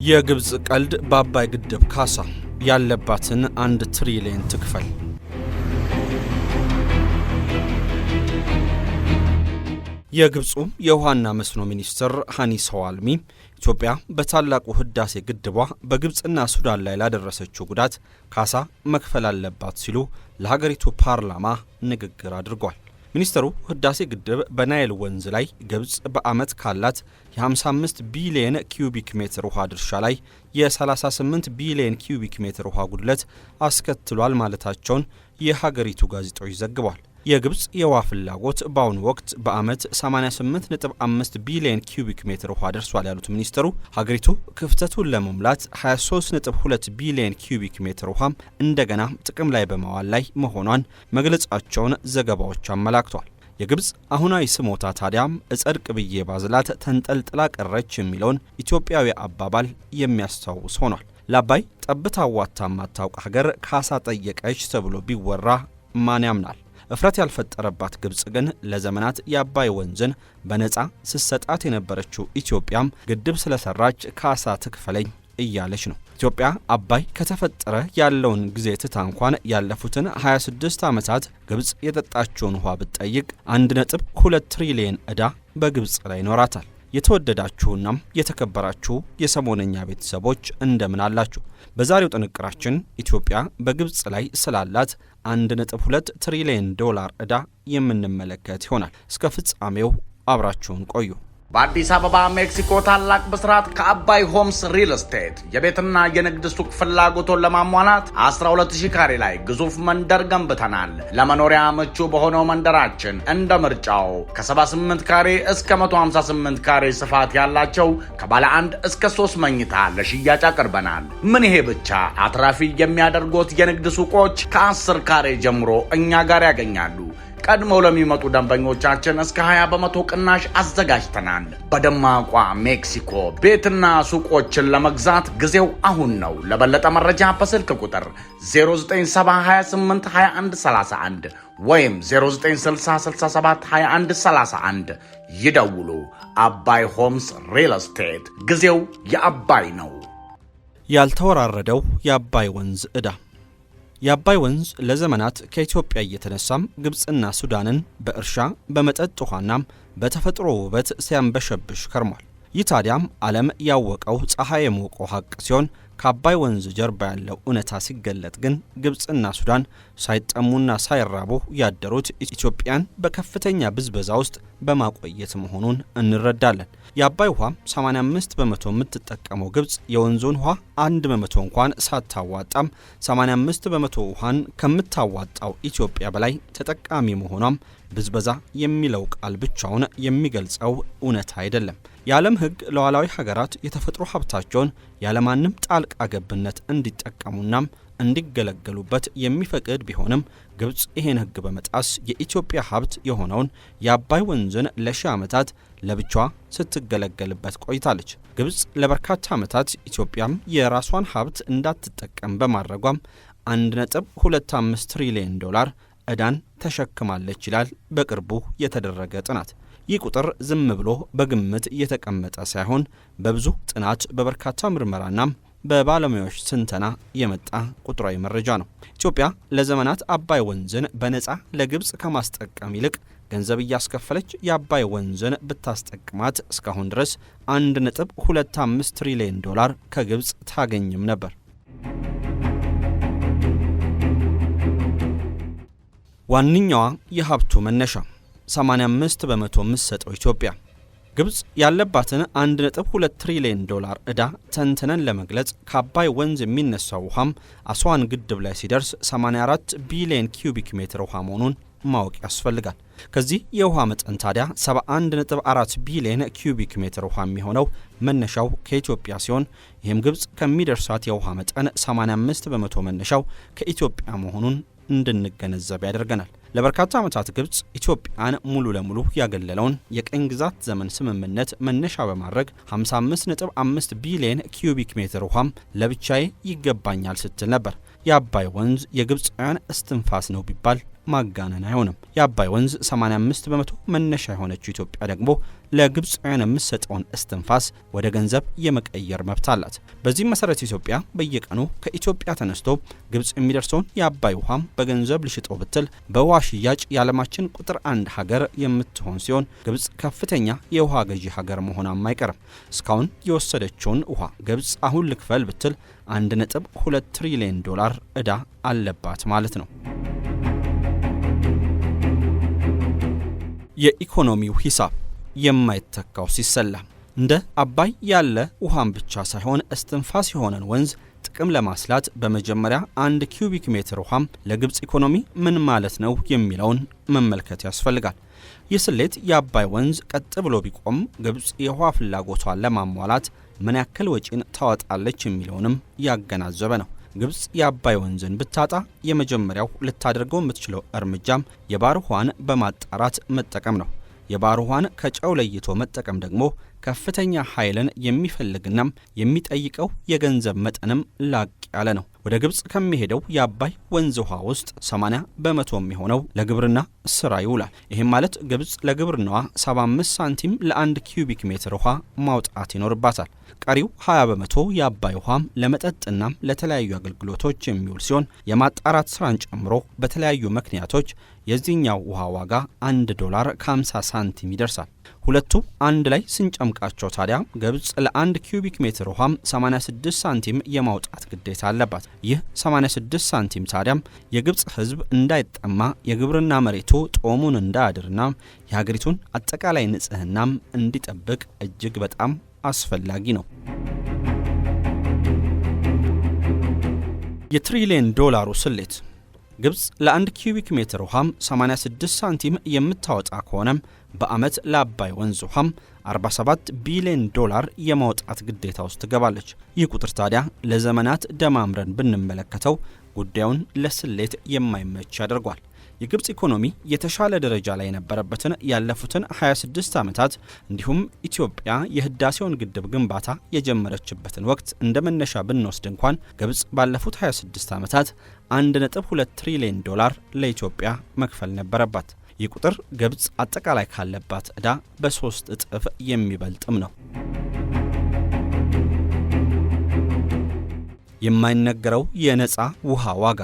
የግብጽ ቀልድ በአባይ ግድብ ካሳ ያለባትን 1 ትሪሊየን ትክፈል። የግብጹ የውሃና መስኖ ሚኒስትር ሃኒ ሰዋልሚ ኢትዮጵያ በታላቁ ህዳሴ ግድቧ በግብጽና ሱዳን ላይ ላደረሰችው ጉዳት ካሳ መክፈል አለባት ሲሉ ለሀገሪቱ ፓርላማ ንግግር አድርጓል። ሚኒስትሩ ህዳሴ ግድብ በናይል ወንዝ ላይ ግብጽ በዓመት ካላት የ55 ቢሊየን ኪዩቢክ ሜትር ውሃ ድርሻ ላይ የ38 ቢሊየን ኪዩቢክ ሜትር ውሃ ጉድለት አስከትሏል ማለታቸውን የሀገሪቱ ጋዜጦች ዘግቧል። የግብጽ የውሃ ፍላጎት በአሁኑ ወቅት በዓመት 88.5 ቢሊየን ኪዩቢክ ሜትር ውሃ ደርሷል ያሉት ሚኒስትሩ ሀገሪቱ ክፍተቱን ለመሙላት 23.2 ቢሊየን ኪዩቢክ ሜትር ውሃ እንደገና ጥቅም ላይ በማዋል ላይ መሆኗን መግለጻቸውን ዘገባዎች አመላክቷል። የግብጽ አሁናዊ ስሞታ ታዲያም እጸድቅ ብዬ ባዝላት ተንጠልጥላ ቀረች የሚለውን ኢትዮጵያዊ አባባል የሚያስታውስ ሆኗል። ለአባይ ጠብታ ዋታ ማታውቅ ሀገር ካሳ ጠየቀች ተብሎ ቢወራ ማን ያምናል? እፍረት ያልፈጠረባት ግብጽ ግን ለዘመናት የአባይ ወንዝን በነፃ ስትሰጣት የነበረችው ኢትዮጵያም ግድብ ስለሰራች ካሳ ትክፈለኝ እያለች ነው። ኢትዮጵያ አባይ ከተፈጠረ ያለውን ጊዜ ትታ እንኳን ያለፉትን 26 ዓመታት ግብጽ የጠጣችውን ውሃ ብትጠይቅ 1.2 ትሪሊየን ዕዳ በግብጽ ላይ ይኖራታል። የተወደዳችሁናም የተከበራችሁ የሰሞነኛ ቤተሰቦች እንደምን አላችሁ? በዛሬው ጥንቅራችን ኢትዮጵያ በግብጽ ላይ ስላላት 1.2 ትሪሊየን ዶላር ዕዳ የምንመለከት ይሆናል። እስከ ፍጻሜው አብራችሁን ቆዩ። በአዲስ አበባ ሜክሲኮ ታላቅ ብስራት ከአባይ ሆምስ ሪል ስቴት የቤትና የንግድ ሱቅ ፍላጎቶን ለማሟላት 12000 ካሬ ላይ ግዙፍ መንደር ገንብተናል። ለመኖሪያ ምቹ በሆነው መንደራችን እንደ ምርጫው ከ78 ካሬ እስከ 158 ካሬ ስፋት ያላቸው ከባለ 1 እስከ 3 መኝታ ለሽያጭ አቅርበናል። ምን ይሄ ብቻ! አትራፊ የሚያደርጉት የንግድ ሱቆች ከ10 ካሬ ጀምሮ እኛ ጋር ያገኛሉ። ቀድመው ለሚመጡ ደንበኞቻችን እስከ 20% ቅናሽ አዘጋጅተናል። በደማቋ ሜክሲኮ ቤትና ሱቆችን ለመግዛት ጊዜው አሁን ነው። ለበለጠ መረጃ በስልክ ቁጥር 0970282131 ወይም 0960672131 ይደውሉ። አባይ ሆምስ ሪል ስቴት፣ ጊዜው የአባይ ነው። ያልተወራረደው የአባይ ወንዝ ዕዳ። የአባይ ወንዝ ለዘመናት ከኢትዮጵያ እየተነሳም ግብጽና ሱዳንን በእርሻ በመጠጥ ውሃናም በተፈጥሮ ውበት ሲያንበሸብሽ ከርሟል። ይህ ታዲያም ዓለም ያወቀው ፀሐይ የሞቀው ሀቅ ሲሆን ከአባይ ወንዝ ጀርባ ያለው እውነታ ሲገለጥ ግን ግብጽና ሱዳን ሳይጠሙና ሳይራቡ ያደሩት ኢትዮጵያን በከፍተኛ ብዝበዛ ውስጥ በማቆየት መሆኑን እንረዳለን። የአባይ ውሃ 85 በመቶ የምትጠቀመው ግብጽ የወንዙን ውሃ 1 በመቶ እንኳን ሳታዋጣም 85 በመቶ ውሃን ከምታዋጣው ኢትዮጵያ በላይ ተጠቃሚ መሆኗም ብዝበዛ የሚለው ቃል ብቻውን የሚገልጸው እውነት አይደለም። የዓለም ሕግ ለዋላዊ ሀገራት የተፈጥሮ ሀብታቸውን ያለማንም ጣልቃ ገብነት እንዲጠቀሙናም እንዲገለገሉበት የሚፈቅድ ቢሆንም ግብጽ ይሄን ሕግ በመጣስ የኢትዮጵያ ሀብት የሆነውን የአባይ ወንዝን ለሺህ ዓመታት ለብቻዋ ስትገለገልበት ቆይታለች። ግብጽ ለበርካታ ዓመታት ኢትዮጵያም የራሷን ሀብት እንዳትጠቀም በማድረጓም 1.25 ትሪሊየን ዶላር ዕዳን ተሸክማለች ይላል በቅርቡ የተደረገ ጥናት። ይህ ቁጥር ዝም ብሎ በግምት የተቀመጠ ሳይሆን በብዙ ጥናት በበርካታ ምርመራና በባለሙያዎች ትንተና የመጣ ቁጥራዊ መረጃ ነው። ኢትዮጵያ ለዘመናት አባይ ወንዝን በነፃ ለግብጽ ከማስጠቀም ይልቅ ገንዘብ እያስከፈለች የአባይ ወንዝን ብታስጠቅማት እስካሁን ድረስ 1.25 ትሪሊየን ዶላር ከግብጽ ታገኝም ነበር። ዋነኛዋ የሀብቱ መነሻ 85 በመቶ የምትሰጠው ኢትዮጵያ። ግብጽ ያለባትን 1.2 ትሪሊየን ዶላር ዕዳ ተንትነን ለመግለጽ ከአባይ ወንዝ የሚነሳው ውሃም አስዋን ግድብ ላይ ሲደርስ 84 ቢሊየን ኪዩቢክ ሜትር ውሃ መሆኑን ማወቅ ያስፈልጋል። ከዚህ የውሃ መጠን ታዲያ 71.4 ቢሊየን ኪዩቢክ ሜትር ውሃ የሚሆነው መነሻው ከኢትዮጵያ ሲሆን ይህም ግብጽ ከሚደርሳት የውሃ መጠን 85 በመቶ መነሻው ከኢትዮጵያ መሆኑን እንድንገነዘብ ያደርገናል። ለበርካታ ዓመታት ግብጽ ኢትዮጵያን ሙሉ ለሙሉ ያገለለውን የቀኝ ግዛት ዘመን ስምምነት መነሻ በማድረግ 55.5 ቢሊየን ኪዩቢክ ሜትር ውሃም ለብቻዬ ይገባኛል ስትል ነበር። የአባይ ወንዝ የግብፃውያን እስትንፋስ ነው ቢባል ማጋነን አይሆንም። የአባይ ወንዝ 85 በመቶ መነሻ የሆነችው ኢትዮጵያ ደግሞ ለግብፃውያን የምትሰጠውን እስትንፋስ ወደ ገንዘብ የመቀየር መብት አላት። በዚህም መሰረት ኢትዮጵያ በየቀኑ ከኢትዮጵያ ተነስቶ ግብፅ የሚደርሰውን የአባይ ውሃም በገንዘብ ልሽጠው ብትል በውሃ ሽያጭ የዓለማችን ቁጥር 1 ሀገር የምትሆን ሲሆን ግብፅ ከፍተኛ የውሃ ገዢ ሀገር መሆኗም አይቀርም። እስካሁን የወሰደችውን ውሃ ግብፅ አሁን ልክፈል ብትል 1.2 ትሪሊዮን ዶላር ዕዳ አለባት ማለት ነው። የኢኮኖሚው ሂሳብ የማይተካው ሲሰላ እንደ አባይ ያለ ውሃን ብቻ ሳይሆን እስትንፋስ የሆነን ወንዝ ጥቅም ለማስላት በመጀመሪያ 1 ኪዩቢክ ሜትር ውሃም ለግብፅ ኢኮኖሚ ምን ማለት ነው የሚለውን መመልከት ያስፈልጋል። ይህ ስሌት የአባይ ወንዝ ቀጥ ብሎ ቢቆም ግብፅ የውሃ ፍላጎቷን ለማሟላት ምን ያክል ወጪን ታወጣለች የሚለውንም ያገናዘበ ነው። ግብፅ የአባይ ወንዝን ብታጣ የመጀመሪያው ልታደርገው የምትችለው እርምጃም የባህር ውሃን በማጣራት መጠቀም ነው። የባህር ውሃን ከጨው ለይቶ መጠቀም ደግሞ ከፍተኛ ኃይልን የሚፈልግና የሚጠይቀው የገንዘብ መጠንም ላቅ ያለ ነው። ወደ ግብፅ ከሚሄደው የአባይ ወንዝ ውሃ ውስጥ 80 በመቶ የሚሆነው ለግብርና ስራ ይውላል። ይህም ማለት ግብፅ ለግብርናዋ 75 ሳንቲም ለ1 ኪዩቢክ ሜትር ውሃ ማውጣት ይኖርባታል። ቀሪው 20 በመቶ የአባይ ውሃም ለመጠጥና ለተለያዩ አገልግሎቶች የሚውል ሲሆን የማጣራት ስራን ጨምሮ በተለያዩ ምክንያቶች የዚህኛው ውሃ ዋጋ $1 ከ50 ሳንቲም ይደርሳል። ሁለቱ አንድ ላይ ስንጨምቃቸው ታዲያ ግብፅ ለ1 ኪዩቢክ ሜትር ውሃም 86 ሳንቲም የማውጣት ግዴታ አለባት። ይህ 86 ሳንቲም ታዲያም የግብፅ ሕዝብ እንዳይጠማ የግብርና መሬቱ ጦሙን እንዳያድርና የሀገሪቱን አጠቃላይ ንጽህናም እንዲጠብቅ እጅግ በጣም አስፈላጊ ነው። የትሪሊየን ዶላሩ ስሌት ግብፅ ለ1 ኪዩቢክ ሜትር ውሃም 86 ሳንቲም የምታወጣ ከሆነም በአመት ለአባይ ወንዝ ውሃም 47 ቢሊዮን ዶላር የማውጣት ግዴታ ውስጥ ትገባለች። ይህ ቁጥር ታዲያ ለዘመናት ደማምረን ብንመለከተው ጉዳዩን ለስሌት የማይመች ያደርጓል። የግብፅ ኢኮኖሚ የተሻለ ደረጃ ላይ የነበረበትን ያለፉትን 26 ዓመታት እንዲሁም ኢትዮጵያ የህዳሴውን ግድብ ግንባታ የጀመረችበትን ወቅት እንደመነሻ ብንወስድ እንኳን ግብፅ ባለፉት 26 ዓመታት 1.2 ትሪሊዮን ዶላር ለኢትዮጵያ መክፈል ነበረባት። ይህ ቁጥር ግብፅ አጠቃላይ ካለባት ዕዳ በ3 እጥፍ የሚበልጥም ነው። የማይነገረው የነፃ ውሃ ዋጋ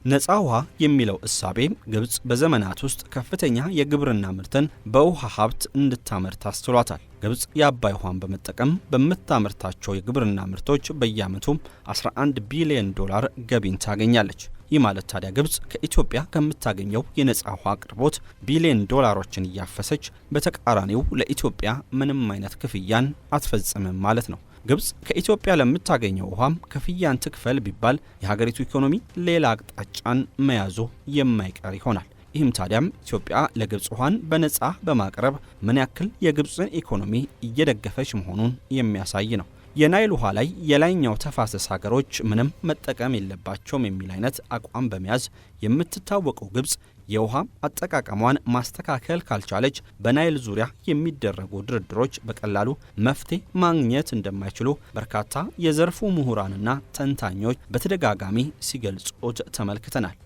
ነፃ ውሃ የሚለው እሳቤ ግብፅ በዘመናት ውስጥ ከፍተኛ የግብርና ምርትን በውሃ ሀብት እንድታመርት አስችሏታል። ግብፅ የአባይ ውሃን በመጠቀም በምታመርታቸው የግብርና ምርቶች በየዓመቱ 11 ቢሊዮን ዶላር ገቢን ታገኛለች። ይህ ማለት ታዲያ ግብፅ ከኢትዮጵያ ከምታገኘው የነፃ ውሃ አቅርቦት ቢሊዮን ዶላሮችን እያፈሰች በተቃራኒው ለኢትዮጵያ ምንም አይነት ክፍያን አትፈጽምም ማለት ነው። ግብፅ ከኢትዮጵያ ለምታገኘው ውሃም ክፍያን ትክፈል ቢባል የሀገሪቱ ኢኮኖሚ ሌላ አቅጣጫን መያዙ የማይቀር ይሆናል። ይህም ታዲያም ኢትዮጵያ ለግብፅ ውሃን በነፃ በማቅረብ ምን ያክል የግብፅን ኢኮኖሚ እየደገፈች መሆኑን የሚያሳይ ነው። የናይል ውሃ ላይ የላይኛው ተፋሰስ ሀገሮች ምንም መጠቀም የለባቸውም የሚል አይነት አቋም በመያዝ የምትታወቀው ግብፅ የውሃ አጠቃቀሟን ማስተካከል ካልቻለች በናይል ዙሪያ የሚደረጉ ድርድሮች በቀላሉ መፍትሄ ማግኘት እንደማይችሉ በርካታ የዘርፉ ምሁራንና ተንታኞች በተደጋጋሚ ሲገልጹት ተመልክተናል።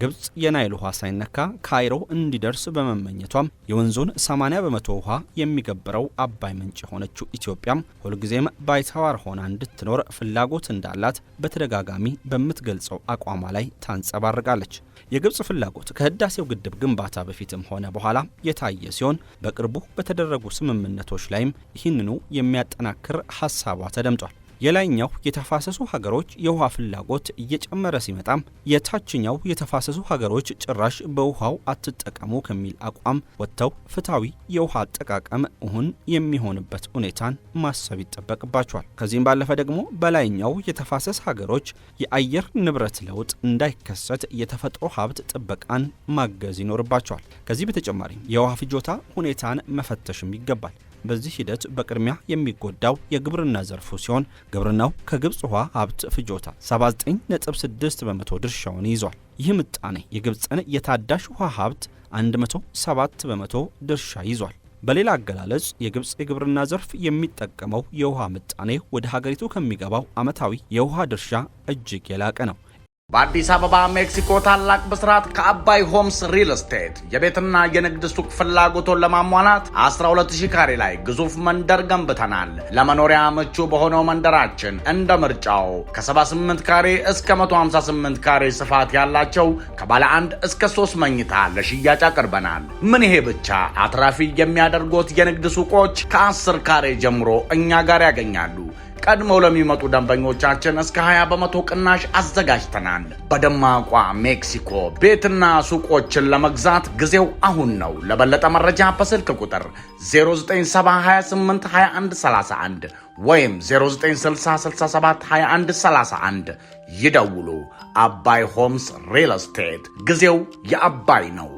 ግብፅ የናይል ውሃ ሳይነካ ካይሮ እንዲደርስ በመመኘቷም የወንዙን 80 በመቶ ውሃ የሚገብረው አባይ ምንጭ የሆነችው ኢትዮጵያም ሁልጊዜም ባይተዋር ሆና እንድትኖር ፍላጎት እንዳላት በተደጋጋሚ በምትገልጸው አቋሟ ላይ ታንጸባርቃለች። የግብፅ ፍላጎት ከህዳሴው ግድብ ግንባታ በፊትም ሆነ በኋላ የታየ ሲሆን በቅርቡ በተደረጉ ስምምነቶች ላይም ይህንኑ የሚያጠናክር ሀሳቧ ተደምጧል። የላይኛው የተፋሰሱ ሀገሮች የውሃ ፍላጎት እየጨመረ ሲመጣም የታችኛው የተፋሰሱ ሀገሮች ጭራሽ በውሃው አትጠቀሙ ከሚል አቋም ወጥተው ፍትሐዊ የውሃ አጠቃቀም እውን የሚሆንበት ሁኔታን ማሰብ ይጠበቅባቸዋል። ከዚህም ባለፈ ደግሞ በላይኛው የተፋሰስ ሀገሮች የአየር ንብረት ለውጥ እንዳይከሰት የተፈጥሮ ሀብት ጥበቃን ማገዝ ይኖርባቸዋል። ከዚህ በተጨማሪም የውሃ ፍጆታ ሁኔታን መፈተሽም ይገባል። በዚህ ሂደት በቅድሚያ የሚጎዳው የግብርና ዘርፉ ሲሆን ግብርናው ከግብፅ ውሃ ሀብት ፍጆታ 79.6 በመቶ ድርሻውን ይዟል። ይህ ምጣኔ የግብፅን የታዳሽ ውሃ ሀብት 107 በመቶ ድርሻ ይዟል። በሌላ አገላለጽ የግብጽ የግብርና ዘርፍ የሚጠቀመው የውሃ ምጣኔ ወደ ሀገሪቱ ከሚገባው ዓመታዊ የውሃ ድርሻ እጅግ የላቀ ነው። በአዲስ አበባ ሜክሲኮ ታላቅ ብስራት ከአባይ ሆምስ ሪል ስቴት የቤትና የንግድ ሱቅ ፍላጎቶን ለማሟላት 12000 ካሬ ላይ ግዙፍ መንደር ገንብተናል። ለመኖሪያ ምቹ በሆነው መንደራችን እንደ ምርጫው ከ78 ካሬ እስከ 158 ካሬ ስፋት ያላቸው ከባለ 1 እስከ 3 መኝታ ለሽያጭ አቅርበናል። ምን ይሄ ብቻ! አትራፊ የሚያደርጉት የንግድ ሱቆች ከ10 ካሬ ጀምሮ እኛ ጋር ያገኛሉ። ቀድመው ለሚመጡ ደንበኞቻችን እስከ 20% ቅናሽ አዘጋጅተናል። በደማቋ ሜክሲኮ ቤትና ሱቆችን ለመግዛት ጊዜው አሁን ነው። ለበለጠ መረጃ በስልክ ቁጥር 0970282131 ወይም 0960672131 ይደውሉ። አባይ ሆምስ ሪል ስቴት፣ ጊዜው የአባይ ነው።